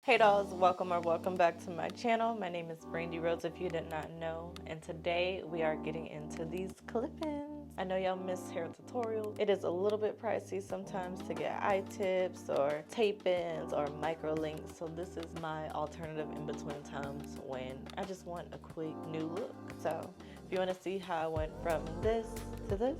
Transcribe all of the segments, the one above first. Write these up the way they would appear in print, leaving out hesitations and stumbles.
Hey dolls, welcome or welcome back to my channel. My name is Brandi Rose if you did not know, and today we are getting into these clip-ins. I know y'all miss hair tutorials. It is a little bit pricey sometimes to get eye tips or tape-ins or micro links, so this is my alternative in between times when I just want a quick new look. So if you want to see how I went from this to this,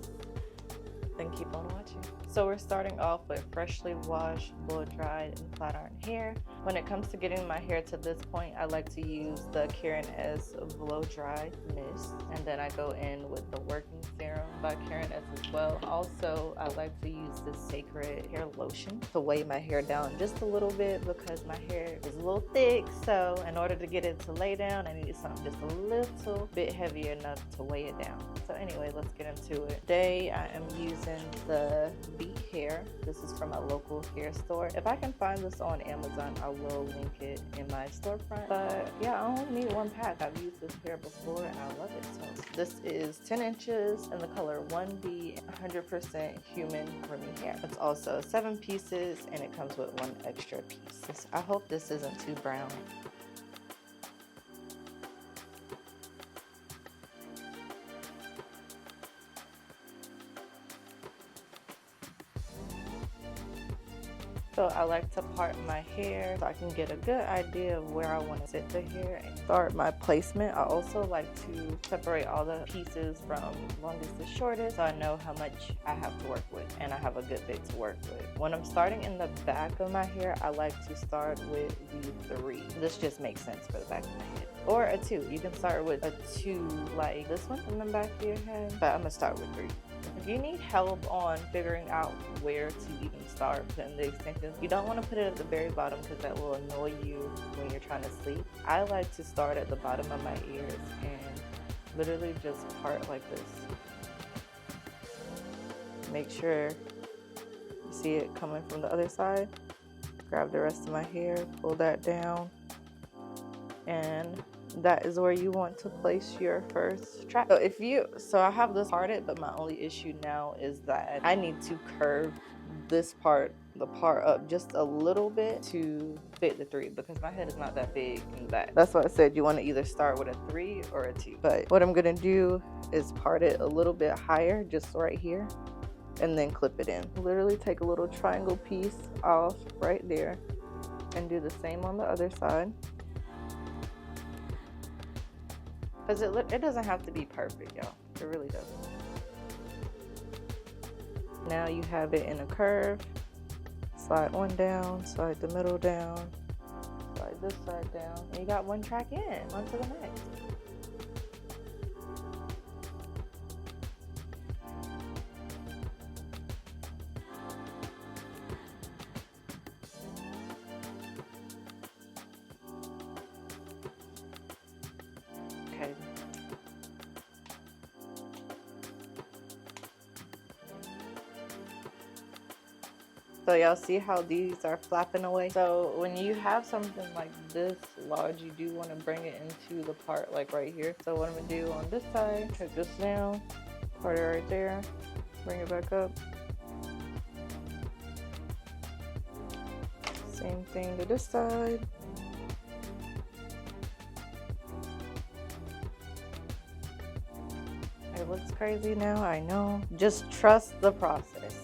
then keep on watching. So we're starting off with freshly washed, blow-dried, and flat iron hair. When it comes to getting my hair to this point, I like to use the Karen S blow-dry mist, and then I go in with the working serum by Karen S as well. Also, I like to use this Sacred hair lotion to weigh my hair down just a little bit because my hair is a little thick. So in order to get it to lay down, I need something just a little bit heavier enough to weigh it down. So anyway, let's get into it. Today I am using the Beat Hair. This is from a local hair store. If I can find this on Amazon, I will link it in my storefront. But yeah, I only need one pack. I've used this hair before and I love it. So this is 10 inches in the color 1B, 100% human creamy hair. It's also 7 pieces and it comes with 1 extra piece. I hope this isn't too brown. So I like to part my hair so I can get a good idea of where I want to sit the hair and start my placement. I also like to separate all the pieces from longest to shortest so I know how much I have to work with and I have a good bit to work with. When I'm starting in the back of my hair, I like to start with the 3. This just makes sense for the back of my head. Or a 2. You can start with a 2 like this one in the back of your head, but I'm going to start with 3. If you need help on figuring out where to even start putting the extensions, you don't want to put it at the very bottom because that will annoy you when you're trying to sleep. I like to start at the bottom of my ears and literally just part like this. Make sure you see it coming from the other side. Grab the rest of my hair, pull that down, and that is where you want to place your first track. So I have this parted, but my only issue now is that I need to curve this part, the part up just a little bit to fit the 3 because my head is not that big in the back. That's why I said you want to either start with a 3 or a 2. But what I'm gonna do is part it a little bit higher, just right here, and then clip it in. Literally take a little triangle piece off right there and do the same on the other side. Because it doesn't have to be perfect, y'all. It really doesn't. Now you have it in a curve. Slide one down, slide the middle down, slide this side down, and you got 1 track in. On to the next. Okay. So y'all see how these are flapping away? So when you have something like this large, you do want to bring it into the part like right here. So what I'm gonna do on this side, take this down, part it right there, bring it back up. Same thing to this side. It looks crazy now, I know. Just trust the process.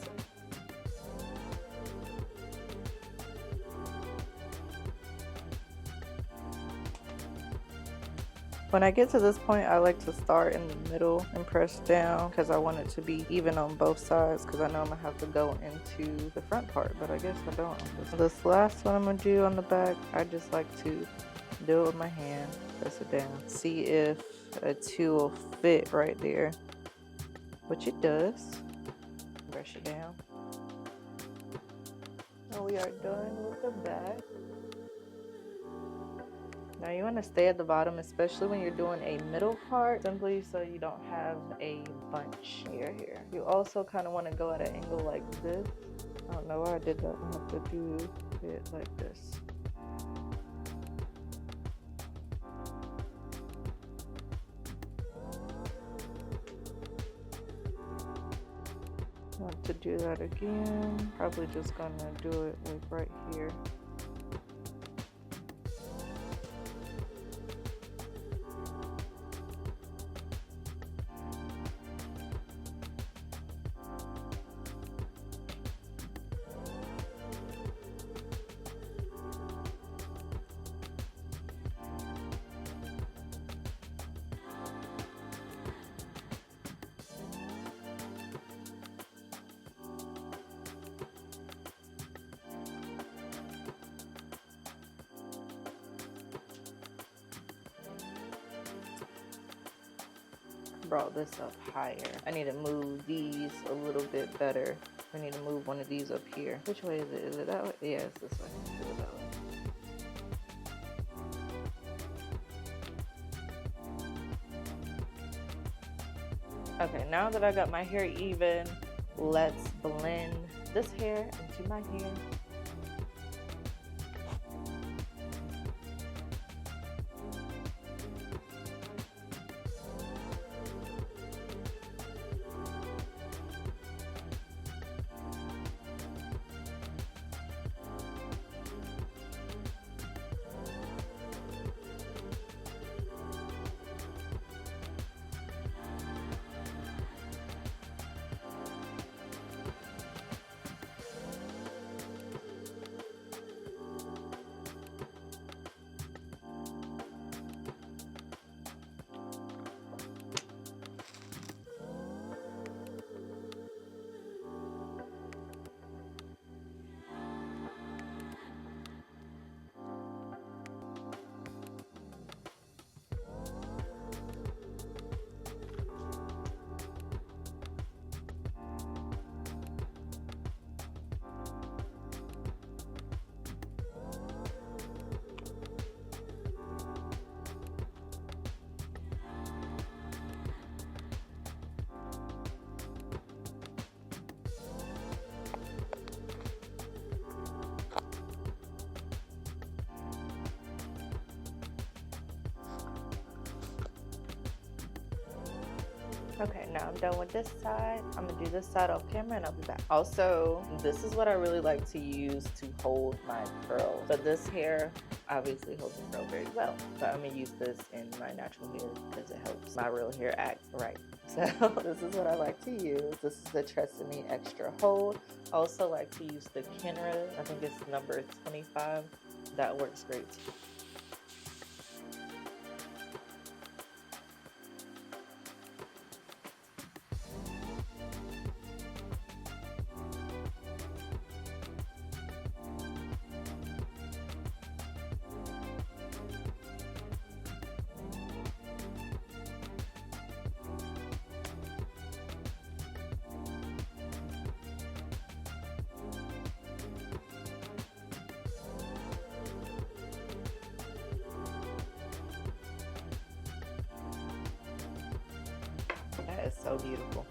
When I get to this point, I like to start in the middle and press down because I want it to be even on both sides because I know I'm going to have to go into the front part, but I guess I don't. This last one I'm going to do on the back, I just like to do it with my hand, press it down. See if a 2 will fit right there, which it does. Brush it down. And we are done with the back. Now you want to stay at the bottom, especially when you're doing a middle part, simply so you don't have a bunch in your hair. You also kind of want to go at an angle like this. I don't know why I did that. I have to do it like this. Want to do that again. Probably just gonna do it like right here. brought this up higher. I need to move these a little bit better. I need to move one of these up here. Which way is it? Is it that way? Yeah, it's this way. Let's do it that way. Okay, now that I got my hair even, let's blend this hair into my hair. Okay, now I'm done with this side. I'm gonna do this side off camera and I'll be back. Also, this is what I really like to use to hold my curls. But this hair obviously holds the curl very well. But I'm gonna use this in my natural hair because it helps my real hair act right. So this is what I like to use. This is the Tresemme Extra Hold. I also like to use the Kenra. I think it's number 25. That works great too. That is so beautiful.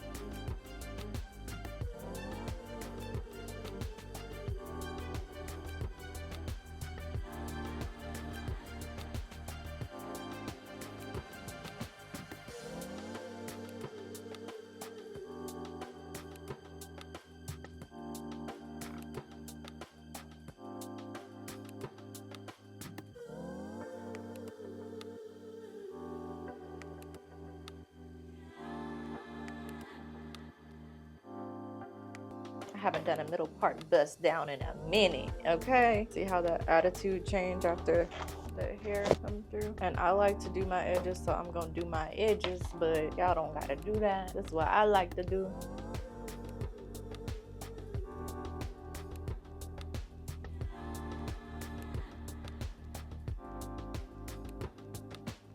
Haven't done a middle part bust down in a minute. Okay, see how that attitude change after the hair come through? And I like to do my edges, so I'm gonna do my edges, but y'all don't gotta do that. That's what I like to do.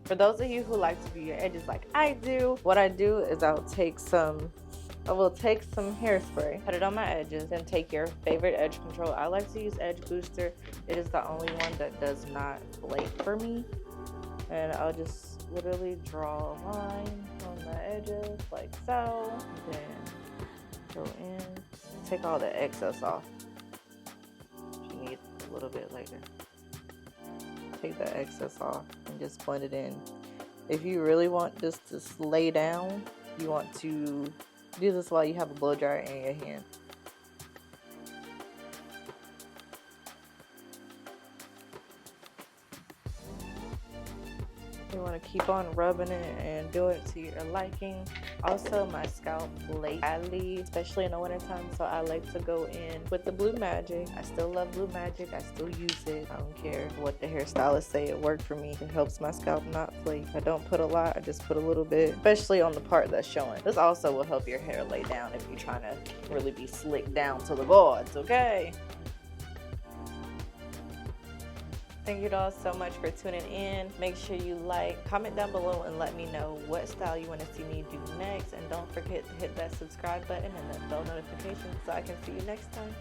For those of you who like to do your edges like I do, what I do is I will take some hairspray, put it on my edges, then take your favorite edge control. I like to use Edge Booster. It is the only one that does not flake for me. And I'll just literally draw a line on the edges like so. Then go in, take all the excess off. You need a little bit later. Take the excess off and just blend it in. If you really want this to lay down, you want to do this while you have a blow dryer in your hand. You want to keep on rubbing it and do it to your liking. Also, my scalp lays badly, especially in the wintertime, so I like to go in with the Blue Magic. I still love Blue Magic. I still use it. I don't care what the hairstylists say. It worked for me. It helps my scalp not flake. I don't put a lot. I just put a little bit, especially on the part that's showing. This also will help your hair lay down if you're trying to really be slick down to the boards, okay? Thank you all so much for tuning in. Make sure you like, comment down below, and let me know what style you want to see me do next. And don't forget to hit that subscribe button and that bell notification so I can see you next time.